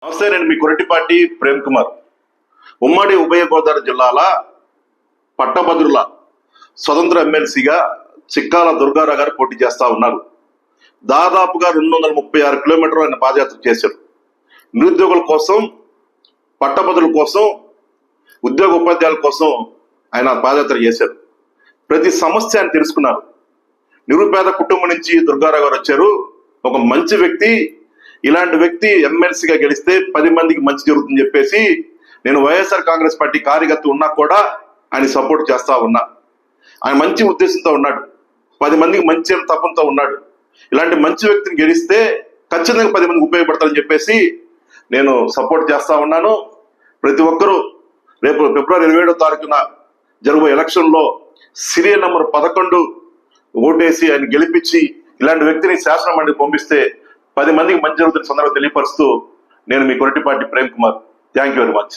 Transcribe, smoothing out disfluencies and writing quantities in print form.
నమస్తే, నేను మీ కొరటిపాటి ప్రేమ్ కుమార్. ఉమ్మడి ఉభయ గోదావరి జిల్లాల పట్టభద్రుల స్వతంత్ర ఎమ్మెల్సీగా చిక్కాల దుర్గారావు గారు పోటీ చేస్తా ఉన్నారు. దాదాపుగా 236 కిలోమీటర్లు ఆయన పాదయాత్ర చేశారు. నిరుద్యోగుల కోసం, పట్టభద్రుల కోసం, ఉద్యోగ ఉపాధ్యాయుల కోసం ఆయన పాదయాత్ర చేశారు. ప్రతి సమస్య ఆయన తెలుసుకున్నారు. నిరుపేద కుటుంబం నుంచి దుర్గారావు గారు వచ్చారు. ఒక మంచి వ్యక్తి, ఇలాంటి వ్యక్తి ఎమ్మెల్సీగా గెలిస్తే 10 మందికి మంచి జరుగుతుందని చెప్పేసి నేను వైఎస్ఆర్ కాంగ్రెస్ పార్టీ కార్యకర్త ఉన్నా కూడా ఆయన సపోర్ట్ చేస్తా ఉన్నా. ఆయన మంచి ఉద్దేశంతో ఉన్నాడు, 10 మందికి మంచి తపంతో ఉన్నాడు. ఇలాంటి మంచి వ్యక్తిని గెలిస్తే ఖచ్చితంగా 10 మందికి ఉపయోగపడతారని చెప్పేసి నేను సపోర్ట్ చేస్తా ఉన్నాను. ప్రతి ఒక్కరూ రేపు ఫిబ్రవరి 27వ తారీఖున జరగబోయే ఎలక్షన్లో సీరియల్ నంబర్ 11 ఓటేసి ఆయన గెలిపించి ఇలాంటి వ్యక్తిని శాసన మండలికి పంపిస్తే 10 మందికి మంచి జరుగుతున్న సందర్భంగా తెలియపరుస్తూ నేను మీ Koratipati Prem Kumar. Thank you very much.